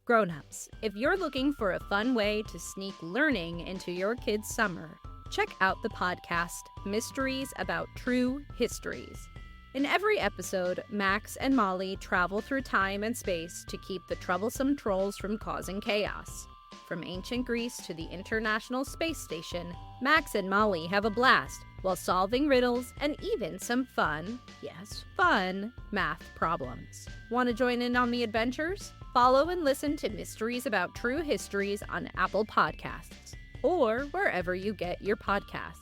Grownups, if you're looking for a fun way to sneak learning into your kids' summer, check out the podcast Mysteries About True Histories. In every episode, Max and Molly travel through time and space to keep the troublesome trolls from causing chaos. From ancient Greece to the International Space Station, Max and Molly have a blast while solving riddles and even some fun, yes, fun, math problems. Want to join in on the adventures? Follow and listen to Mysteries About True Histories on Apple Podcasts or wherever you get your podcasts.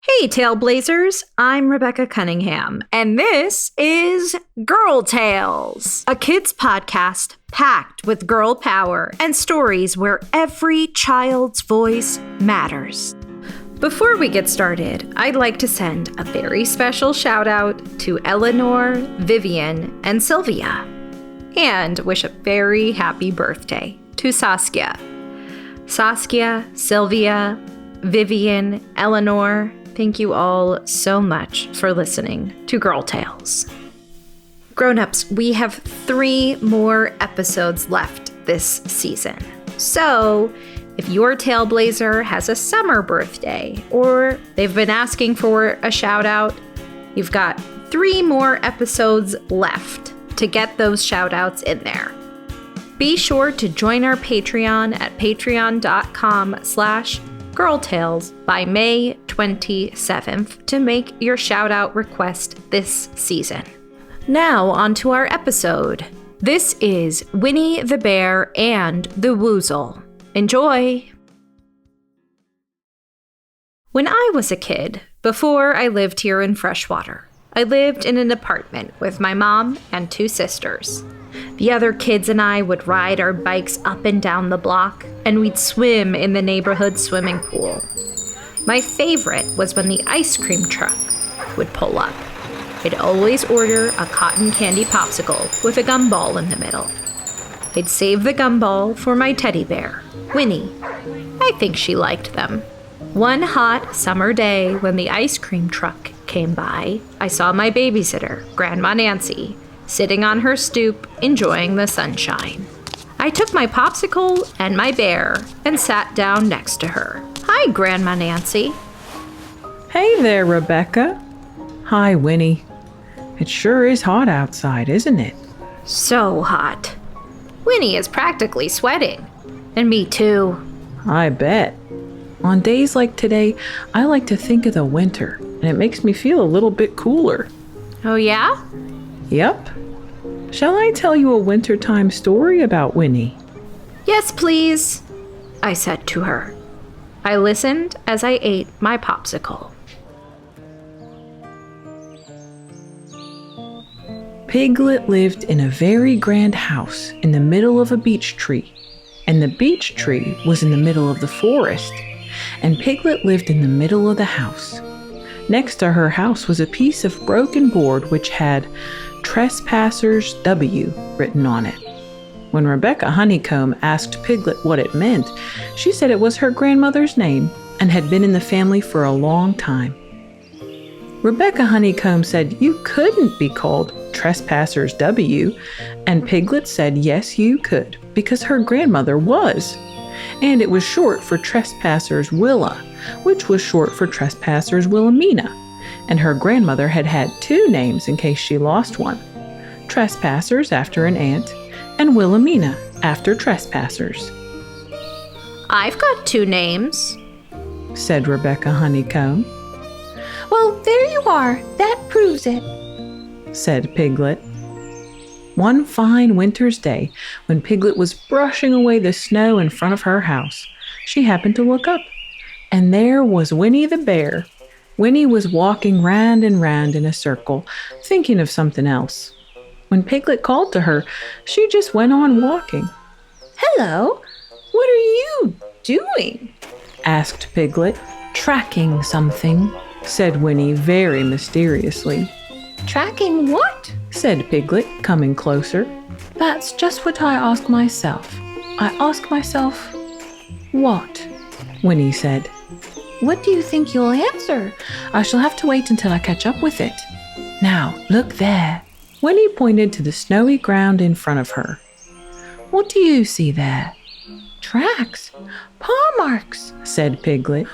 Hey, Tailblazers! I'm Rebecca Cunningham, and this is Girl Tales, a kids' podcast packed with girl power and stories where every child's voice matters. Before we get started, I'd like to send a very special shout out to Eleanor, Vivian, and Sylvia, and wish a very happy birthday to Saskia. Saskia, Sylvia, Vivian, Eleanor, thank you all so much for listening to Girl Tales. Grownups, we have 3 more episodes left this season. So, if your Tailblazer has a summer birthday or they've been asking for a shout out, you've got 3 more episodes left to get those shout outs in there. Be sure to join our Patreon at patreon.com/girltales by May 27th to make your shout out request this season. Now on to our episode. This is Winnie the Bear and the Woozle. Enjoy! When I was a kid, before I lived here in Freshwater, I lived in an apartment with my mom and 2 sisters. The other kids and I would ride our bikes up and down the block, and we'd swim in the neighborhood swimming pool. My favorite was when the ice cream truck would pull up. I'd always order a cotton candy popsicle with a gumball in the middle. I'd save the gumball for my teddy bear, Winnie. I think she liked them. One hot summer day when the ice cream truck came by, I saw my babysitter, Grandma Nancy, sitting on her stoop enjoying the sunshine. I took my popsicle and my bear and sat down next to her. Hi, Grandma Nancy. Hey there, Rebecca. Hi, Winnie. It sure is hot outside, isn't it? So hot. Winnie is practically sweating. And me too. I bet. On days like today, I like to think of the winter, and it makes me feel a little bit cooler. Oh yeah? Yep. Shall I tell you a wintertime story about Winnie? Yes, please, I said to her. I listened as I ate my popsicle. Piglet lived in a very grand house in the middle of a beech tree, and the beech tree was in the middle of the forest, and Piglet lived in the middle of the house. Next to her house was a piece of broken board which had Trespassers W written on it. When Rebecca Honeycomb asked Piglet what it meant, she said it was her grandmother's name and had been in the family for a long time. Rebecca Honeycomb said you couldn't be called Trespassers W, and Piglet said yes you could, because her grandmother was. And it was short for Trespassers Willa, which was short for Trespassers Wilhelmina, and her grandmother had had 2 names in case she lost one. Trespassers after an aunt, and Wilhelmina after Trespassers. I've got 2 names, said Rebecca Honeycomb. Well, there you are. That proves it, said Piglet. One fine winter's day, when Piglet was brushing away the snow in front of her house, she happened to look up, and there was Winnie the Bear. Winnie was walking round and round in a circle, thinking of something else. When Piglet called to her, she just went on walking. Hello, what are you doing? Asked Piglet. Tracking something, said Winnie very mysteriously. Tracking what? Said Piglet, coming closer. That's just what I ask myself. I ask myself, what? Winnie said. What do you think you'll answer? I shall have to wait until I catch up with it. Now, look there, Winnie pointed to the snowy ground in front of her. "What do you see there?" "Tracks. Paw marks," said Piglet.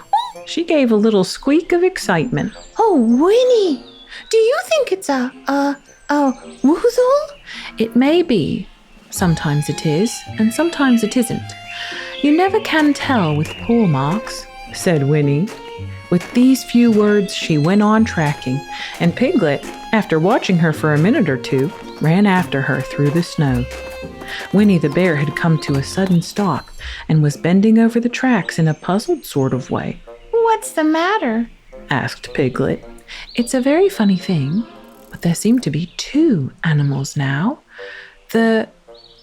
She gave a little squeak of excitement. "Oh, Winnie, do you think it's a woozle?" "It may be. Sometimes it is, and sometimes it isn't. You never can tell with paw marks," said Winnie. With these few words, she went on tracking, and Piglet, after watching her for a minute or two, ran after her through the snow. Winnie the Bear had come to a sudden stop and was bending over the tracks in a puzzled sort of way. "What's the matter?" asked Piglet. "It's a very funny thing, but there seem to be two animals now. The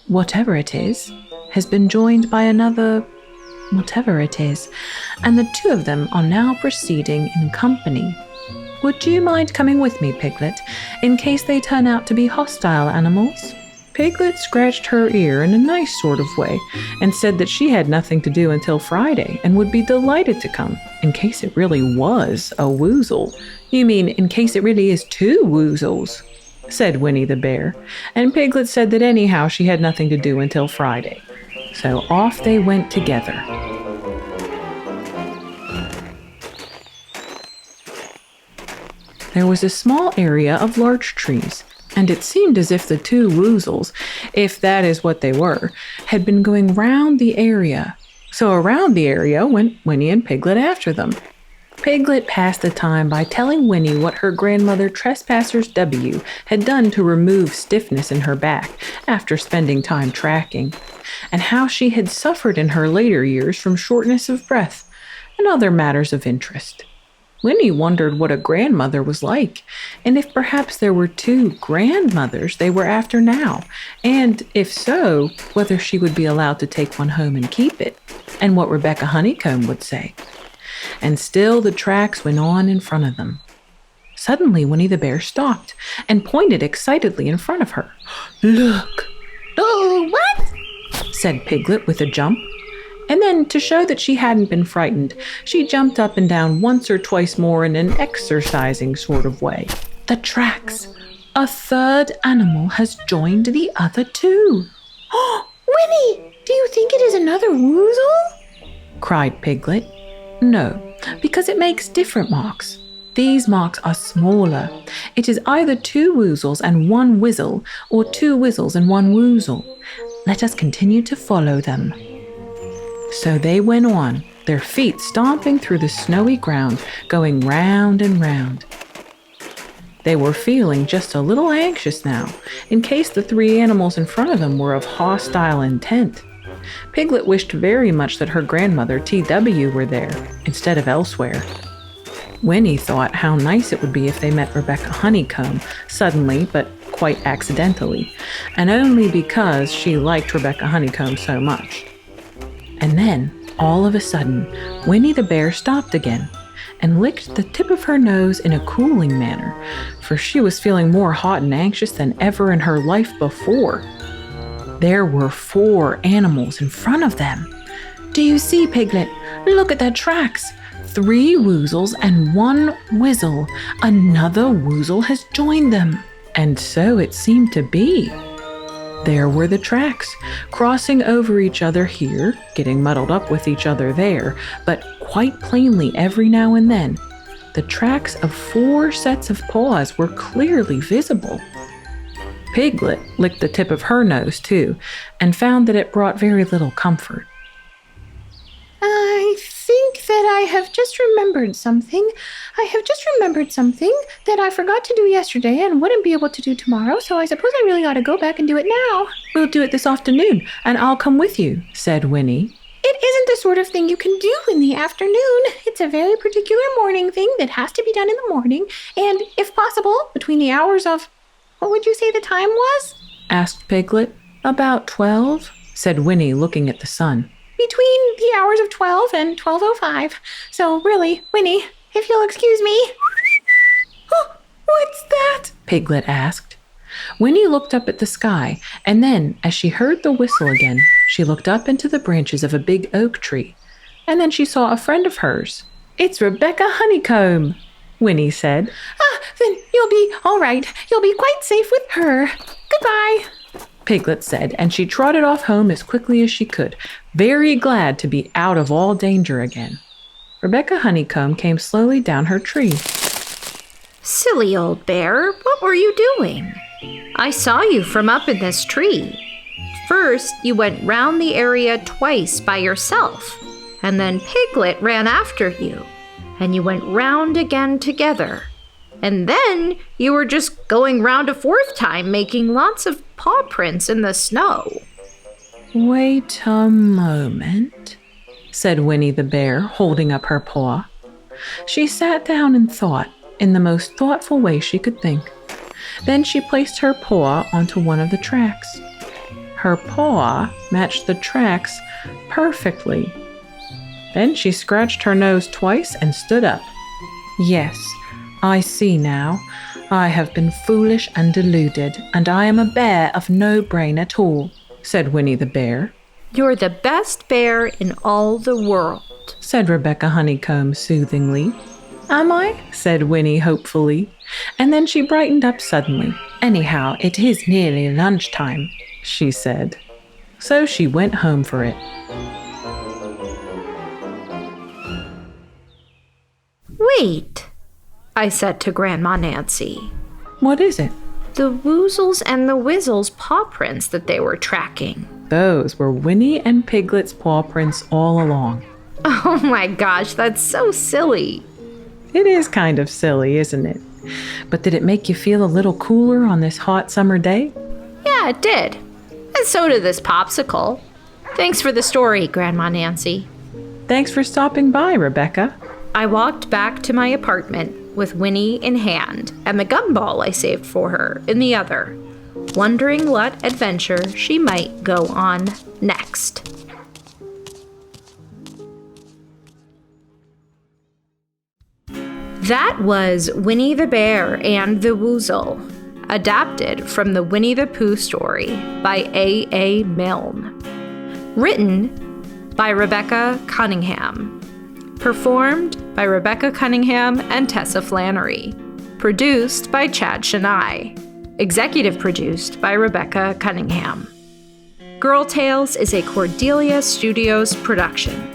whatever it is has been joined by another whatever it is, and the two of them are now proceeding in company. Would you mind coming with me, Piglet, in case they turn out to be hostile animals?" Piglet scratched her ear in a nice sort of way and said that she had nothing to do until Friday and would be delighted to come, in case it really was a woozle. "You mean in case it really is two woozles?" said Winnie the Bear, and Piglet said that anyhow she had nothing to do until Friday. So off they went together. There was a small area of larch trees, and it seemed as if the two woozles, if that is what they were, had been going round the area. So around the area went Winnie and Piglet after them. Piglet passed the time by telling Winnie what her grandmother Trespassers W had done to remove stiffness in her back after spending time tracking, and how she had suffered in her later years from shortness of breath and other matters of interest. Winnie wondered what a grandmother was like, and if perhaps there were two grandmothers they were after now, and if so, whether she would be allowed to take one home and keep it, and what Rebecca Honeycomb would say. And still the tracks went on in front of them. Suddenly Winnie the Bear stopped and pointed excitedly in front of her. "Look!" "Oh, what?" said Piglet with a jump. And then, to show that she hadn't been frightened, she jumped up and down once or twice more in an exercising sort of way. "The tracks! A third animal has joined the other two." "Oh, Winnie, do you think it is another woozle?" cried Piglet. "No, because it makes different marks. These marks are smaller. It is either two woozles and one whizzle, or two whizzles and one woozle. Let us continue to follow them." So they went on, their feet stomping through the snowy ground, going round and round. They were feeling just a little anxious now, in case the three animals in front of them were of hostile intent. Piglet wished very much that her grandmother T.W. were there, instead of elsewhere. Winnie thought how nice it would be if they met Rebecca Honeycomb, suddenly, but quite accidentally, and only because she liked Rebecca Honeycomb so much. And then, all of a sudden, Winnie the Bear stopped again and licked the tip of her nose in a cooling manner, for she was feeling more hot and anxious than ever in her life before. There were 4 animals in front of them. "Do you see, Piglet? Look at their tracks. 3 woozles and 1 whizzle. Another woozle has joined them." And so it seemed to be. There were the tracks, crossing over each other here, getting muddled up with each other there, but quite plainly every now and then, the tracks of 4 sets of paws were clearly visible. Piglet licked the tip of her nose too, and found that it brought very little comfort. "I think that I have just remembered something. That I forgot to do yesterday and wouldn't be able to do tomorrow, so I suppose I really ought to go back and do it now." "We'll do it this afternoon, and I'll come with you," said Winnie. "It isn't the sort of thing you can do in the afternoon. It's a very particular morning thing that has to be done in the morning, and, if possible, between the hours of— what would you say the time was?" asked Piglet. "About 12, said Winnie, looking at the sun. "Between the hours of 12 and 12:05. So really, Winnie, if you'll excuse me—" "Oh, what's that?" Piglet asked. Winnie looked up at the sky, and then, as she heard the whistle again, she looked up into the branches of a big oak tree. And then she saw a friend of hers. "It's Rebecca Honeycomb!" Winnie said. Then you'll be all right. You'll be quite safe with her. Goodbye. Piglet said, and she trotted off home as quickly as she could, very glad to be out of all danger again. Rebecca Honeycomb came slowly down her tree. Silly old bear, what were you doing? I saw you from up in this tree. First, you went round the area twice by yourself, and then Piglet ran after you, and you went round again together. And then you were just going round a fourth time, making lots of paw prints in the snow. Wait a moment, said Winnie the bear, holding up her paw. She sat down and thought, in the most thoughtful way she could think. Then she placed her paw onto one of the tracks. Her paw matched the tracks perfectly. Then she scratched her nose twice and stood up. Yes, I see now. I have been foolish and deluded, and I am a bear of no brain at all, said Winnie the bear. You're the best bear in all the world, said Rebecca Honeycomb soothingly. Am I? Said Winnie hopefully, and then she brightened up suddenly. Anyhow, it is nearly lunchtime, she said. So she went home for it. Wait, I said to Grandma Nancy. What is it? The Woozles and the Wizzles paw prints that they were tracking. Those were Winnie and Piglet's paw prints all along. Oh my gosh, that's so silly. It is kind of silly, isn't it? But did it make you feel a little cooler on this hot summer day? Yeah, it did. And so did this popsicle. Thanks for the story, Grandma Nancy. Thanks for stopping by, Rebecca. I walked back to my apartment with Winnie in hand and the gumball I saved for her in the other, wondering what adventure she might go on next. That was Winnie the Bear and the Woozle, adapted from the Winnie-the-Pooh story by A. Milne. Written by Rebecca Cunningham. Performed by Rebecca Cunningham and Tessa Flannery. Produced by Chad Chenail. Executive produced by Rebecca Cunningham. Girl Tales is a Cordelia Studios production.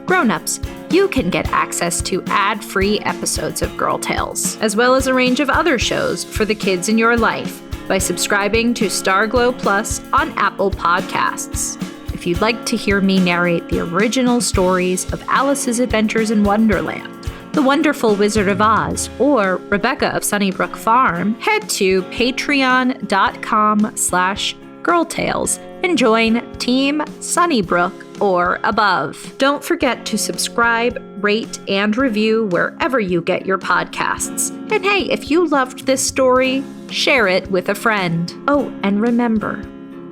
Grownups, you can get access to ad-free episodes of Girl Tales, as well as a range of other shows for the kids in your life by subscribing to Starglow Plus on Apple Podcasts. If you'd like to hear me narrate the original stories of Alice's Adventures in Wonderland, The Wonderful Wizard of Oz, or Rebecca of Sunnybrook Farm, head to patreon.com/girltales and join Team Sunnybrook or above. Don't forget to subscribe, rate, and review wherever you get your podcasts. And hey, if you loved this story, share it with a friend. Oh, and remember,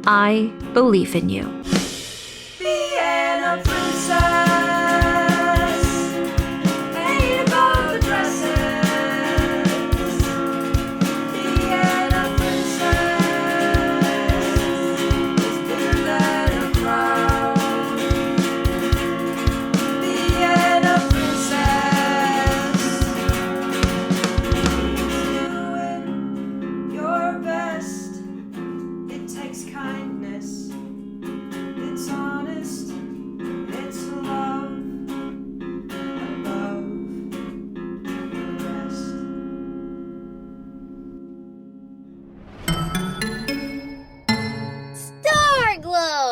I believe in you. Glow!